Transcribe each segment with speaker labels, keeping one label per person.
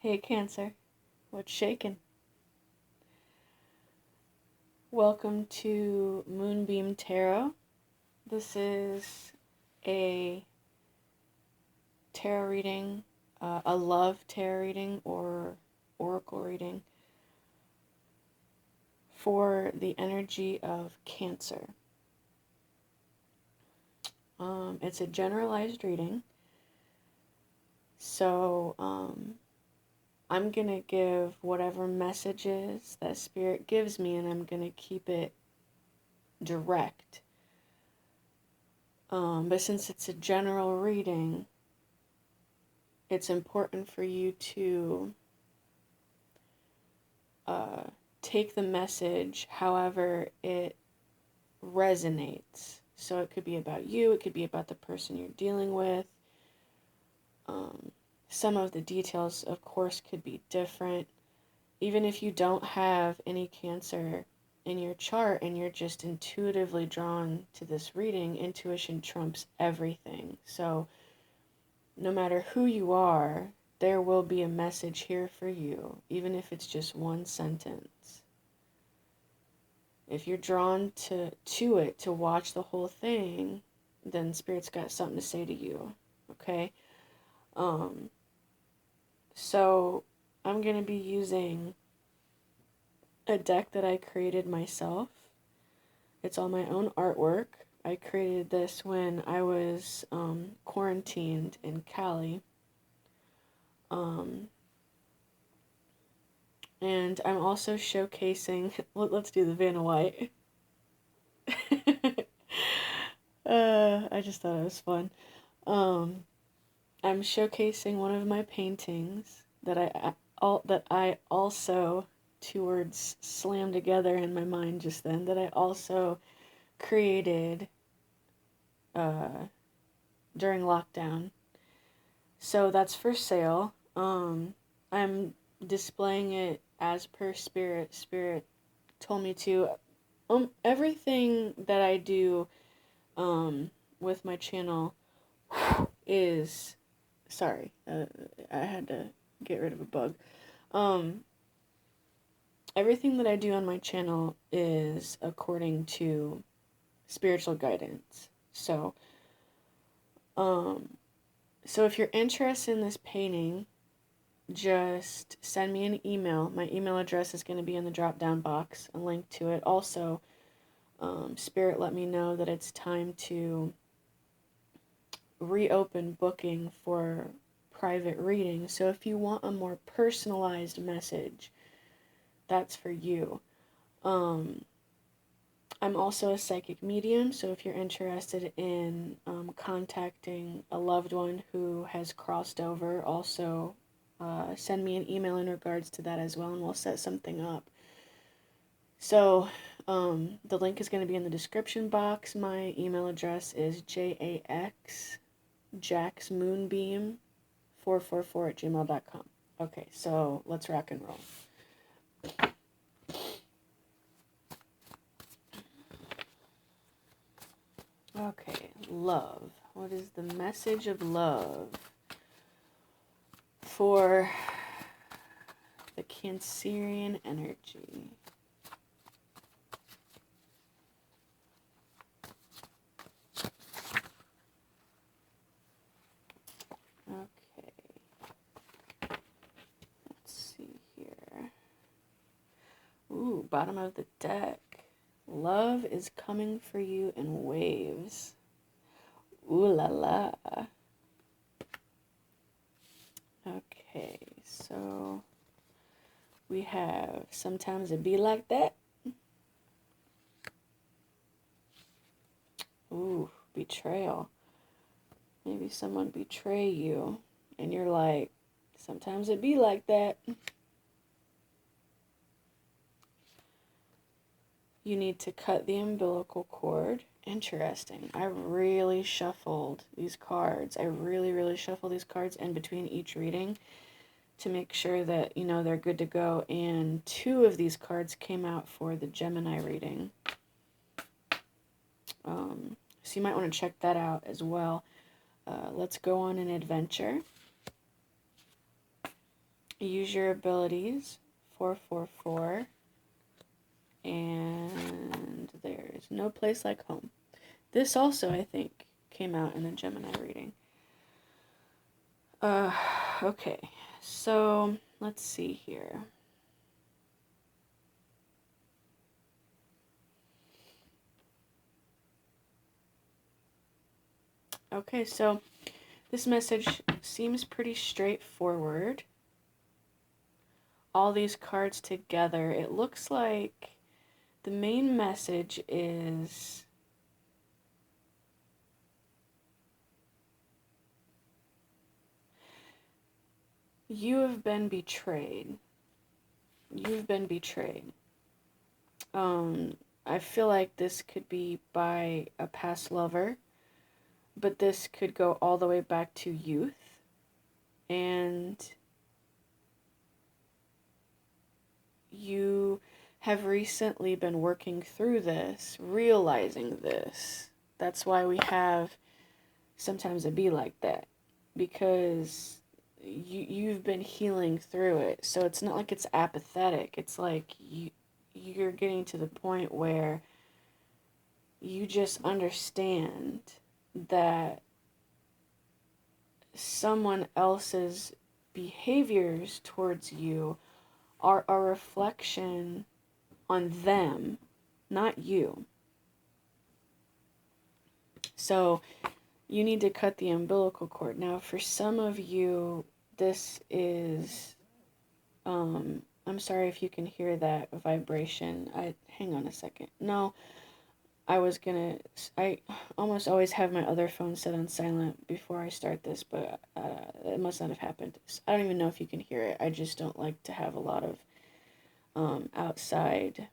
Speaker 1: Hey Cancer, what's shaking? Welcome to Moonbeam Tarot. This is a tarot reading, a love tarot reading or oracle reading for the energy of Cancer. It's a generalized reading, so I'm going to give whatever messages that Spirit gives me, and I'm going to keep it direct. But since it's a general reading, it's important for you to take the message however it resonates. So it could be about you, it could be about the person you're dealing with. Some of the details, of course, could be different. Even if you don't have any Cancer in your chart and you're just intuitively drawn to this reading, intuition trumps everything. So no matter who you are, there will be a message here for you, even if it's just one sentence. If you're drawn to it, to watch the whole thing, then Spirit's got something to say to you, okay? So I'm going to be using a deck that I created myself. It's all my own artwork. I created this when I was quarantined in Cali. And I'm also showcasing, let's do the Vanna White. I just thought it was fun. I'm showcasing one of my paintings that I also, two words slammed together in my mind just then, that I also created during lockdown. So that's for sale. I'm displaying it as per Spirit. Spirit told me to. Everything that I do with my channel is... Sorry, I had to get rid of a bug. Everything that I do on my channel is according to spiritual guidance. So if you're interested in this painting, just send me an email. My email address is going to be in the drop down box, a link to it. Also, Spirit let me know that it's time to reopen booking for private readings. So if you want a more personalized message, that's for you. I'm also a psychic medium, so if you're interested in contacting a loved one who has crossed over, also send me an email in regards to that as well, and we'll set something up. So the link is going to be in the description box. My email address is jaxmoonbeam444@gmail.com. Okay, so let's rock and roll. Okay, love. What is the message of love for the Cancerian energy? Okay. Let's see here. Ooh, bottom of the deck. Love is coming for you in waves. Ooh la la. Okay, so we have sometimes it be like that. Ooh, betrayal. Maybe someone betray you and you're like, sometimes it be like that. You need to cut the umbilical cord. Interesting. I really shuffled these cards. I really shuffled these cards in between each reading to make sure that, you know, they're good to go. And 2 of these cards came out for the Gemini reading. So you might want to check that out as well. Let's go on an adventure. Use your abilities, 444. And there's no place like home. This also, I think, came out in the Gemini reading. Okay, so let's see here. Okay, so this message seems pretty straightforward. All these cards together, it looks like the main message is you have been betrayed. You've been betrayed. I feel like this could be by a past lover, but this could go all the way back to youth. And you have recently been working through this, realizing this. That's why we have sometimes it be like that, because you've been healing through it. So it's not like it's apathetic. It's like you're getting to the point where you just understand that someone else's behaviors towards you are a reflection on them, not you. So you need to cut the umbilical cord. Now, for some of you, this is, I'm sorry if you can hear that vibration. Hang on a second. No, I almost always have my other phone set on silent before I start this, but it must not have happened. I don't even know if you can hear it. I just don't like to have a lot of outside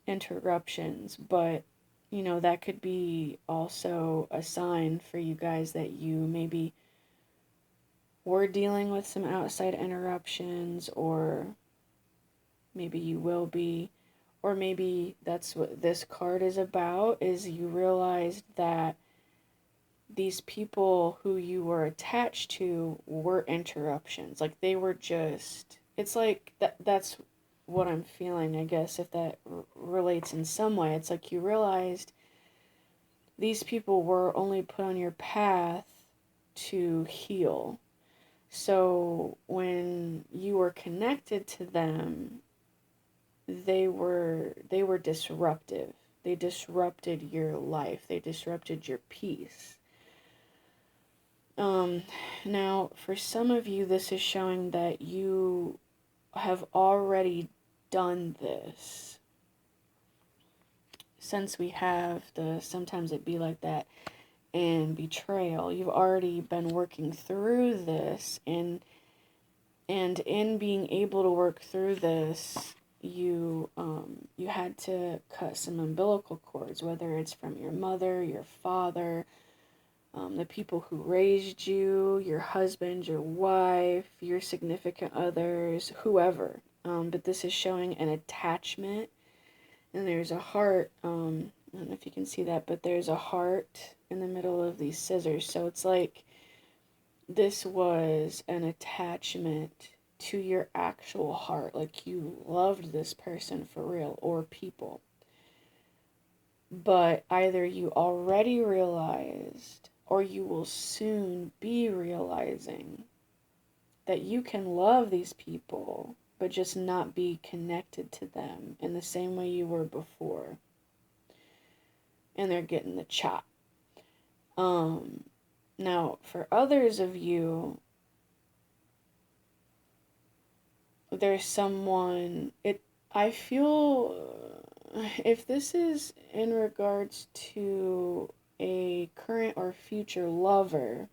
Speaker 1: interruptions, but that could be also a sign for you guys that you maybe were dealing with some outside interruptions, or maybe you will be, or maybe that's what this card is about, is you realized that these people who you were attached to were interruptions. Like they were just, it's like that's what I'm feeling, I guess, if that relates in some way. It's like you realized these people were only put on your path to heal. So when you were connected to them, they were disruptive. They disrupted your life. They disrupted your peace. Now, for some of you, this is showing that you have already done this. Since we have the sometimes it be like that and betrayal, you've already been working through this, and in being able to work through this, you had to cut some umbilical cords, whether it's from your mother, your father, the people who raised you, your husband, your wife, your significant others, whoever. But this is showing an attachment, and there's a heart. I don't know if you can see that, but there's a heart in the middle of these scissors. So it's like this was an attachment to your actual heart. Like you loved this person for real, or people. But either you already realized, or you will soon be realizing, that you can love these people, but just not be connected to them in the same way you were before. And they're getting the chop. Now, for others of you, there's someone, I feel, if this is in regards to a current or future lover,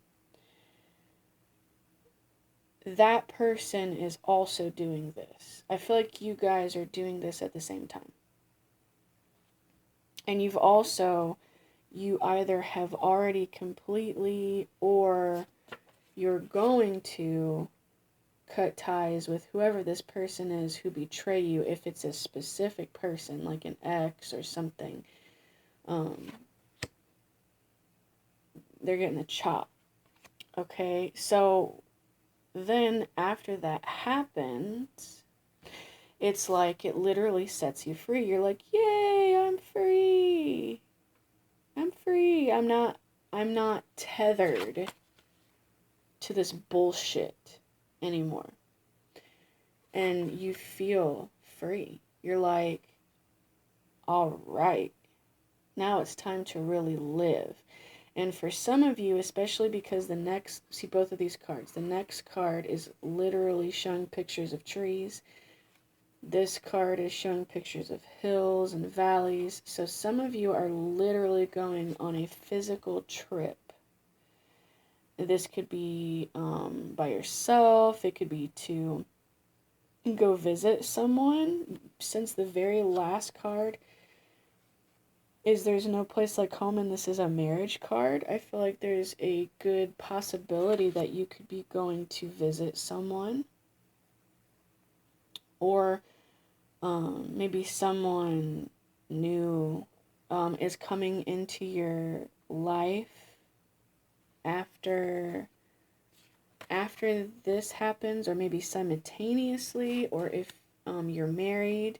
Speaker 1: that person is also doing this. I feel like you guys are doing this at the same time. And you either have already completely, or you're going to cut ties with whoever this person is who betray you, if it's a specific person, like an ex or something. They're getting the chop. Okay, so then after that happens, it's like it literally sets you free. You're like, yay, I'm free. I'm free. I'm not tethered to this bullshit anymore. And you feel free. You're like, all right, now it's time to really live. And for some of you, especially because the next, see both of these cards, the next card is literally showing pictures of trees. This card is showing pictures of hills and valleys. So some of you are literally going on a physical trip. This could be by yourself. It could be to go visit someone. Since the very last card is there's no place like home, and this is a marriage card, I feel like there's a good possibility that you could be going to visit someone, or maybe someone new is coming into your life after this happens, or maybe simultaneously, or if you're married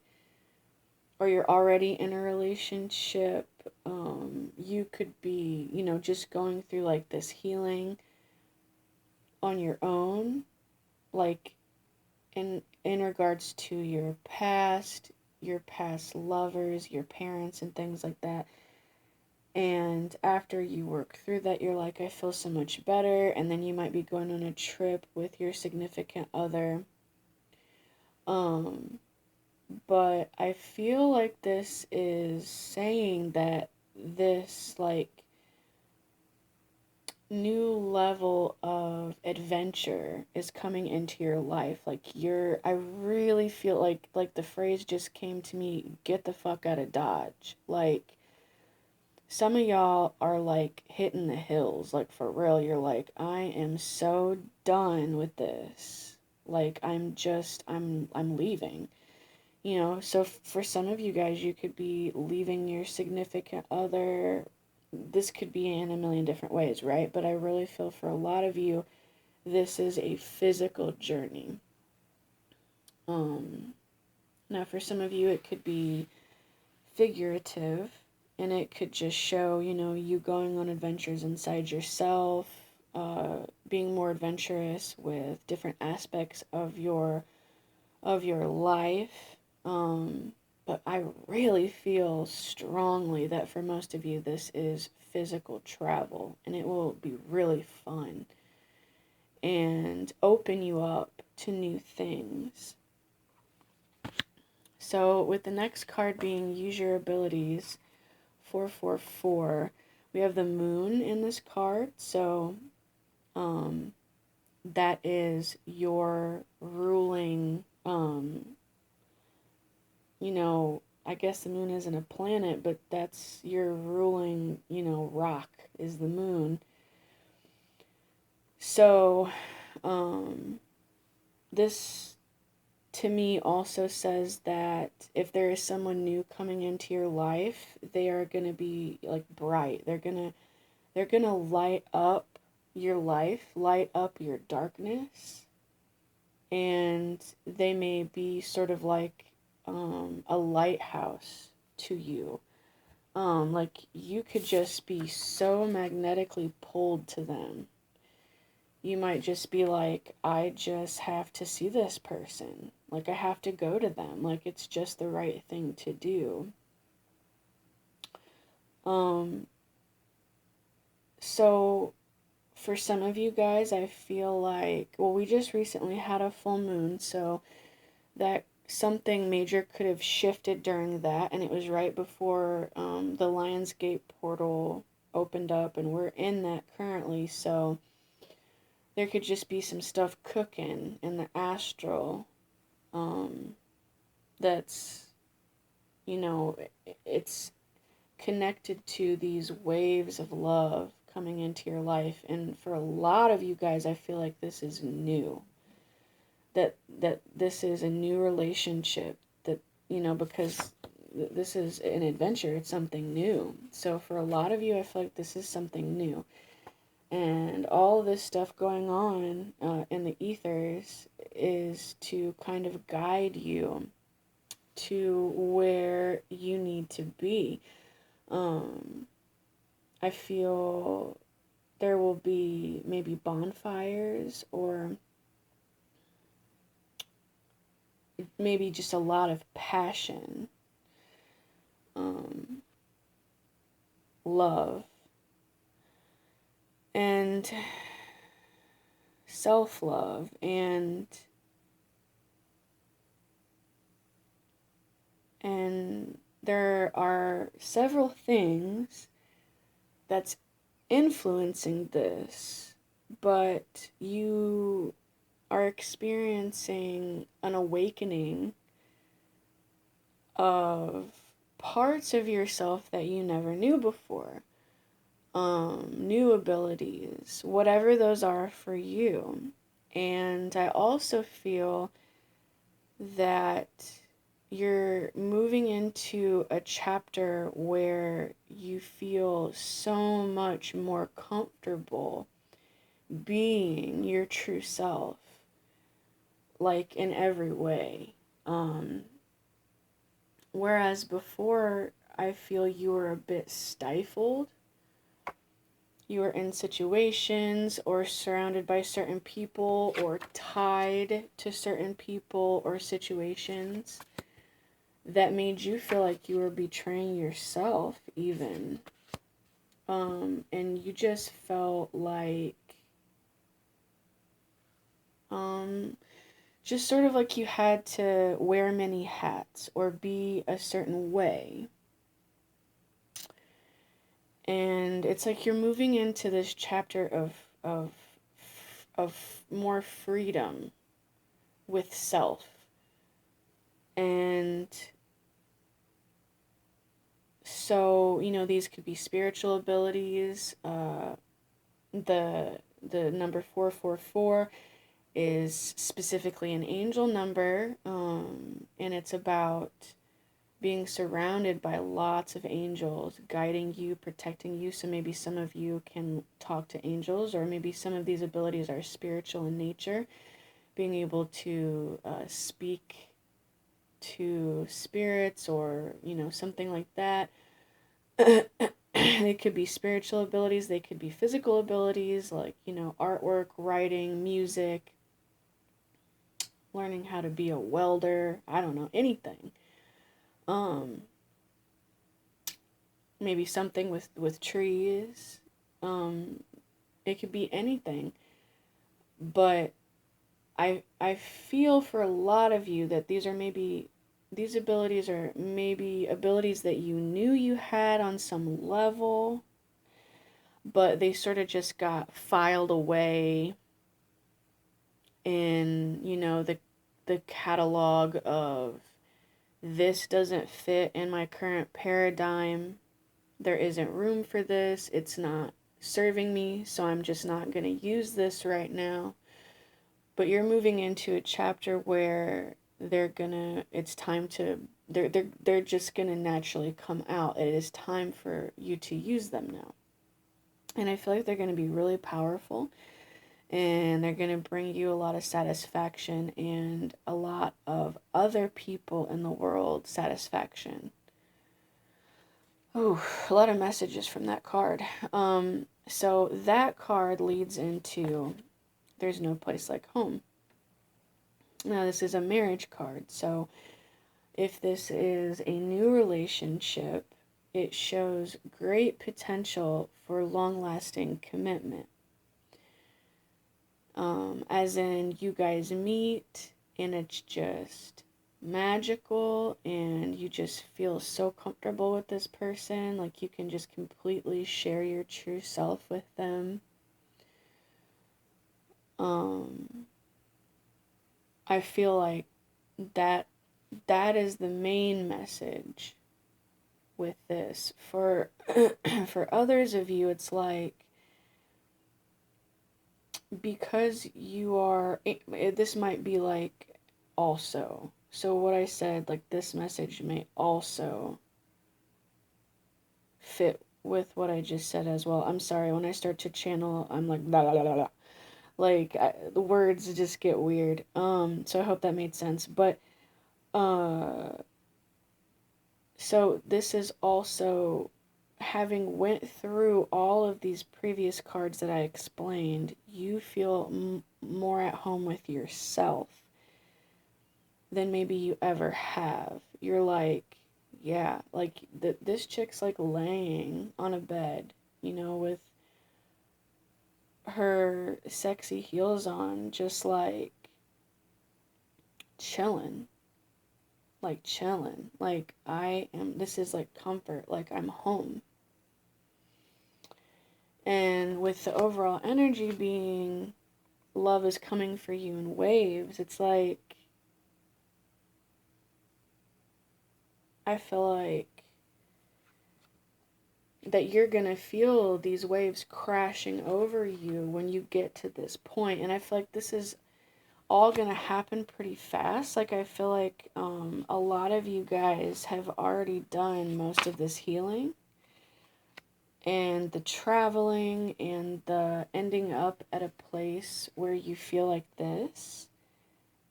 Speaker 1: or you're already in a relationship, you could be, just going through like this healing on your own, like in regards to your past lovers, your parents, and things like that. And after you work through that, you're like, I feel so much better. And then you might be going on a trip with your significant other. But I feel like this is saying that this, like, new level of adventure is coming into your life. Like, I really feel like the phrase just came to me, get the fuck out of Dodge. Like, some of y'all are like hitting the hills, like for real. You're like, I am so done with this. Like, I'm leaving. So for some of you guys, you could be leaving your significant other. This could be in a million different ways, right? But I really feel for a lot of you, this is a physical journey. Now for some of you, it could be figurative, and it could just show, you going on adventures inside yourself, being more adventurous with different aspects of your life. But I really feel strongly that for most of you, this is physical travel, and it will be really fun and open you up to new things. So with the next card being use your abilities, 444, we have the moon in this card. So that is your ruling, I guess the moon isn't a planet, but that's your ruling, rock is the moon. So this to me also says that if there is someone new coming into your life, they are going to be like bright. They're going to light up your life, light up your darkness. And they may be sort of like a lighthouse to you. Like you could just be so magnetically pulled to them. You might just be like, I just have to see this person. Like, I have to go to them. Like, it's just the right thing to do. So, for some of you guys, I feel like, well, we just recently had a full moon, so that something major could have shifted during that, and it was right before the Lionsgate portal opened up, and we're in that currently, so there could just be some stuff cooking in the astral that's, it's connected to these waves of love coming into your life. And for a lot of you guys, I feel like this is new. That this is a new relationship that, because this is an adventure, it's something new. So for a lot of you, I feel like this is something new. And all this stuff going on in the ethers is to kind of guide you to where you need to be. I feel there will be maybe bonfires, or maybe just a lot of passion, love, and self-love, and there are several things that's influencing this, but you are experiencing an awakening of parts of yourself that you never knew before. New abilities, whatever those are for you. And I also feel that you're moving into a chapter where you feel so much more comfortable being your true self, like in every way. Whereas before, I feel you were a bit stifled. You were in situations or surrounded by certain people or tied to certain people or situations that made you feel like you were betraying yourself even. And you just felt like, just sort of like you had to wear many hats or be a certain way. And it's like you're moving into this chapter of more freedom with self. And so, these could be spiritual abilities. The number 444 is specifically an angel number, and it's about being surrounded by lots of angels guiding you, protecting you. So maybe some of you can talk to angels, or maybe some of these abilities are spiritual in nature, being able to speak to spirits, or something like that. They could be spiritual abilities, they could be physical abilities, like artwork, writing, music, learning how to be a welder, I don't know, anything. Maybe something with trees. It could be anything. But I feel for a lot of you that these abilities are maybe abilities that you knew you had on some level, but they sort of just got filed away in, the catalog of, this doesn't fit in my current paradigm. There isn't room for this. It's not serving me, so I'm just not going to use this right now. But you're moving into a chapter where they're just gonna naturally come out. It is time for you to use them now. And I feel like they're gonna be really powerful, and they're gonna bring you a lot of satisfaction and a lot of other people in the world satisfaction. Oh, a lot of messages from that card. So that card leads into, there's no place like home. Now, this is a marriage card, so if this is a new relationship, it shows great potential for long-lasting commitment. As in, you guys meet, and it's just magical, and you just feel so comfortable with this person, like you can just completely share your true self with them. I feel like that is the main message with this. For for others of you, it's like, because you are, this might be like also. So what I said, like, this message may also fit with what I just said as well. I'm sorry, when I start to channel, I'm like, blah, blah, blah, blah. Like, the words just get weird. So I hope that made sense. But, so this is also, having went through all of these previous cards that I explained, you feel more at home with yourself than maybe you ever have. You're like, yeah, like this chick's like laying on a bed, with her sexy heels on, just like chilling, like chilling. Like this is like comfort, like I'm home. And with the overall energy being love is coming for you in waves, it's like, I feel like that you're going to feel these waves crashing over you when you get to this point. And I feel like this is all going to happen pretty fast. Like, I feel like a lot of you guys have already done most of this healing. And the traveling and the ending up at a place where you feel like this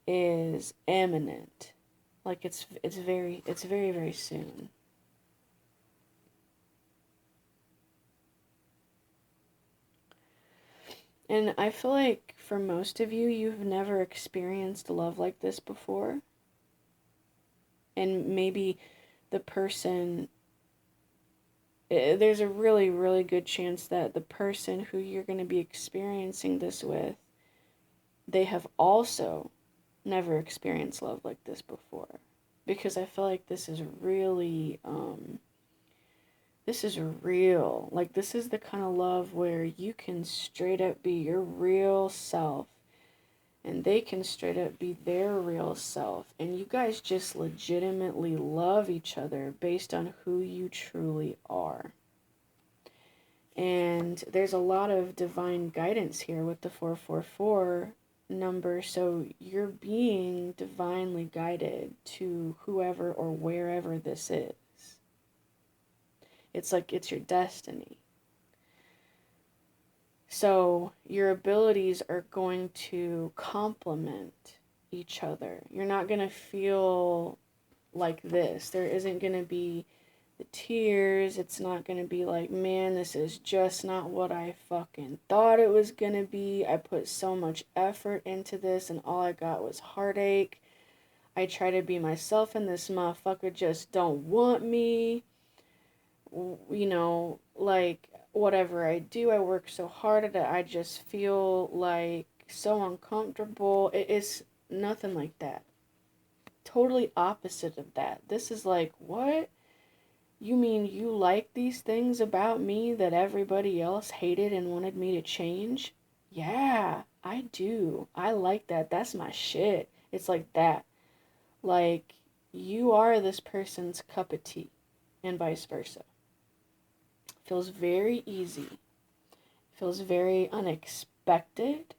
Speaker 1: is imminent. Like, it's very, very soon. And I feel like for most of you, you've never experienced love like this before. And maybe the person, there's a really, really good chance that the person who you're going to be experiencing this with, they have also never experienced love like this before. Because I feel like this is really, this is real. Like, this is the kind of love where you can straight up be your real self, and they can straight up be their real self, and you guys just legitimately love each other based on who you truly are. And there's a lot of divine guidance here with the 444 number, so you're being divinely guided to whoever or wherever this is. It's like it's your destiny. So your abilities are going to complement each other. You're not going to feel like this. There isn't going to be the tears. It's not going to be like, man, this is just not what I fucking thought it was going to be. I put so much effort into this and all I got was heartache. I try to be myself and this motherfucker just don't want me. Like, whatever I do, I work so hard at it, I just feel like so uncomfortable. It is nothing like that. Totally opposite of that. This is like, what? You mean you like these things about me that everybody else hated and wanted me to change? Yeah, I do. I like that. That's my shit. It's like that. Like, you are this person's cup of tea, and vice versa. Feels very easy. Feels very unexpected.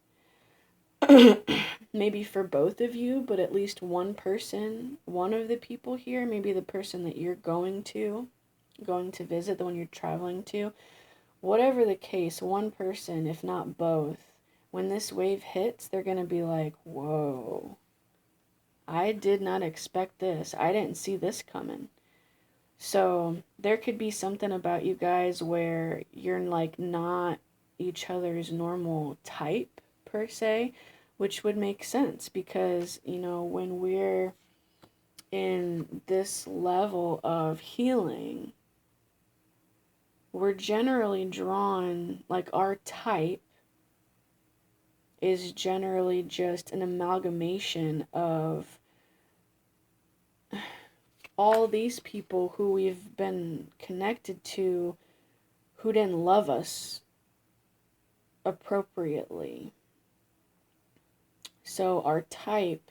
Speaker 1: Maybe for both of you, but at least one person, one of the people here, maybe the person that you're going to visit, the one you're traveling to, whatever the case, one person, if not both, when this wave hits, they're going to be like, whoa, I did not expect this. I didn't see this coming. So there could be something about you guys where you're like not each other's normal type per se, which would make sense because, when we're in this level of healing, we're generally drawn, like, our type is generally just an amalgamation of all these people who we've been connected to who didn't love us appropriately. So our type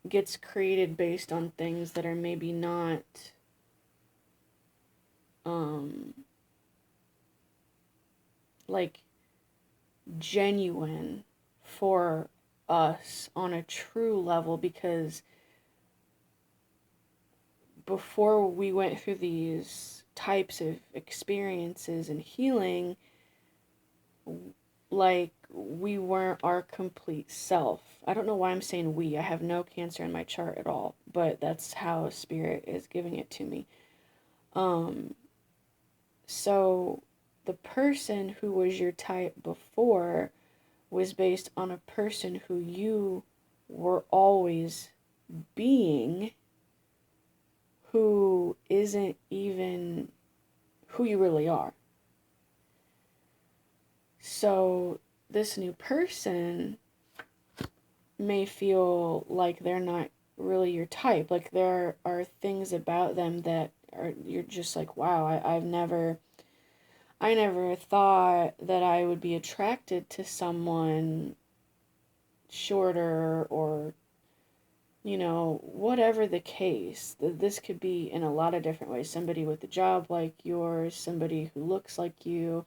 Speaker 1: gets created based on things that are maybe not like genuine for us on a true level, because before we went through these types of experiences and healing, like we weren't our complete self. I don't know why I'm saying we. I have no Cancer in my chart at all, but that's how Spirit is giving it to me. Um, so the person who was your type before was based on a person who you were always being, who isn't even who you really are. So this new person may feel like they're not really your type. Like there are things about them that are, you're just like, wow, I never thought that I would be attracted to someone shorter, or whatever the case. This could be in a lot of different ways. Somebody with a job like yours, somebody who looks like you,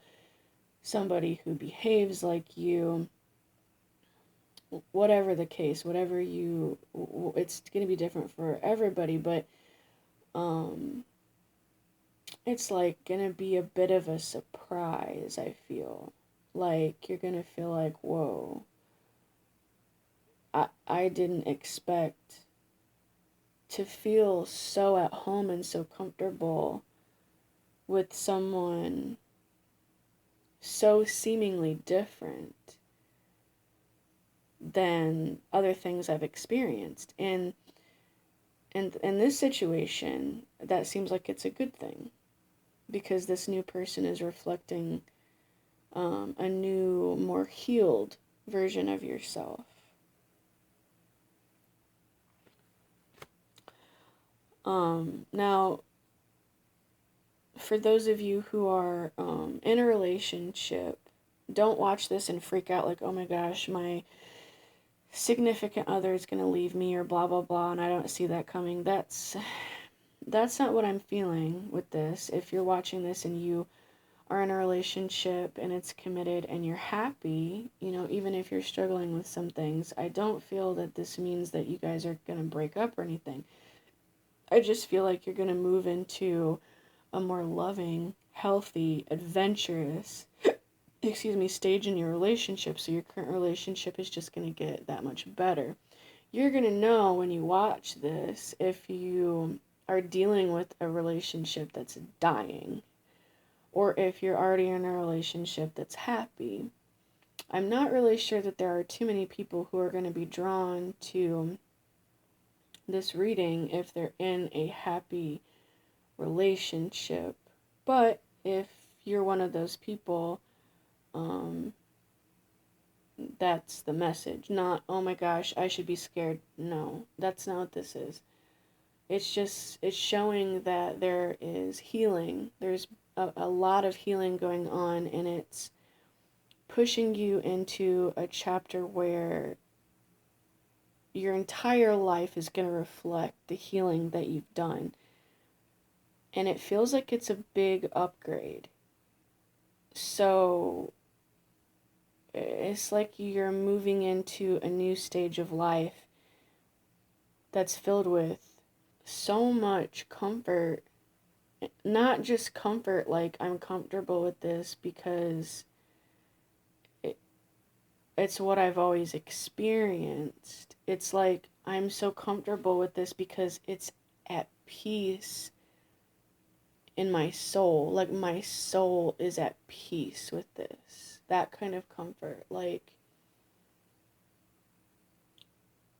Speaker 1: somebody who behaves like you, whatever the case, it's going to be different for everybody, but it's like going to be a bit of a surprise, I feel. Like you're going to feel like, whoa, I didn't expect to feel so at home and so comfortable with someone so seemingly different than other things I've experienced. And in this situation, that seems like it's a good thing, because this new person is reflecting a new, more healed version of yourself. Now, for those of you who are in a relationship, don't watch this and freak out like, oh my gosh, my significant other is going to leave me, or blah, blah, blah, and I don't see that coming. That's not what I'm feeling with this. If you're watching this and you are in a relationship and it's committed and you're happy, even if you're struggling with some things, I don't feel that this means that you guys are going to break up or anything. I just feel like you're going to move into a more loving, healthy, adventurous, stage in your relationship. So your current relationship is just going to get that much better. You're going to know when you watch this if you are dealing with a relationship that's dying, or if you're already in a relationship that's happy. I'm not really sure that there are too many people who are going to be drawn to this reading if they're in a happy relationship. But if you're one of those people, that's the message. Not, oh my gosh, I should be scared. No, that's not what this is. It's showing that there is healing. There's a lot of healing going on, and it's pushing you into a chapter where your entire life is going to reflect the healing that you've done. And it feels like it's a big upgrade. So it's like you're moving into a new stage of life that's filled with so much comfort. Not just comfort like I'm comfortable with this because it's what I've always experienced. It's like I'm so comfortable with this because it's at peace in my soul. Like my soul is at peace with this. That kind of comfort. Like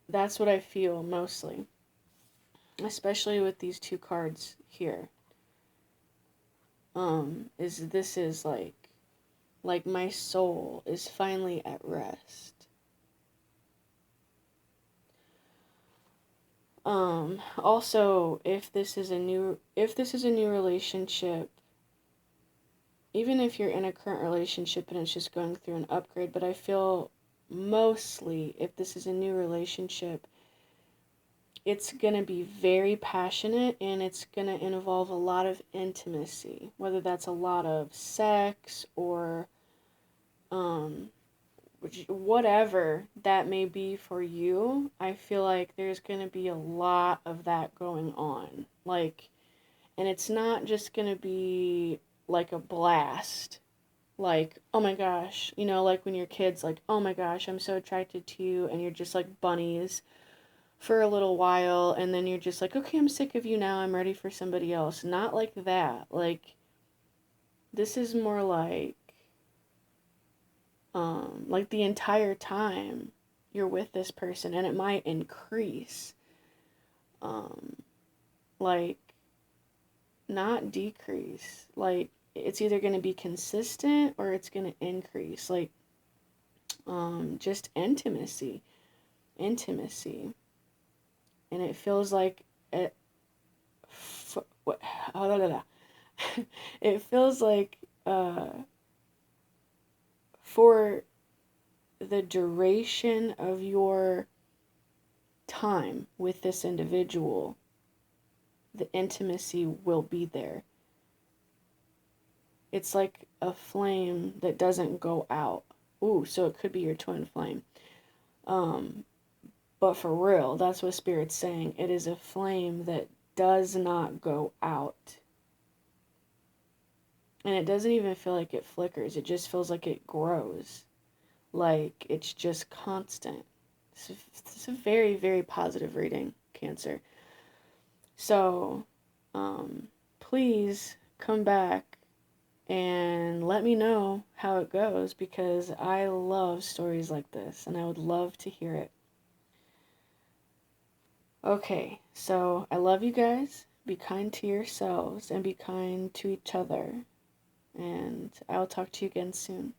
Speaker 1: that's what I feel mostly. Especially with these two cards here. This is like my soul is finally at rest. Also, if this is a new relationship, even if you're in a current relationship and it's just going through an upgrade, but I feel mostly if this is a new relationship, it's going to be very passionate and it's going to involve a lot of intimacy, whether that's a lot of sex or whatever that may be for you, I feel like there's going to be a lot of that going on. Like, and it's not just going to be like a blast. Like, oh my gosh, like when your kid's like, oh my gosh, I'm so attracted to you, and you're just like bunnies for a little while, and then you're just like, okay, I'm sick of you now, I'm ready for somebody else. Not like that. Like, this is more like the entire time you're with this person, and it might increase. Um, like, not decrease. Like, it's either going to be consistent or it's going to increase. Like, just intimacy. Intimacy. And it feels like it, what, oh, it feels like for the duration of your time with this individual, the intimacy will be there. It's like a flame that doesn't go out. Ooh, so it could be your twin flame. But for real, that's what Spirit's saying. It is a flame that does not go out. And it doesn't even feel like it flickers. It just feels like it grows. Like it's just constant. It's a very, very positive reading, Cancer. So, please come back and let me know how it goes, because I love stories like this and I would love to hear it. Okay, so I love you guys. Be kind to yourselves and be kind to each other. And I'll talk to you again soon.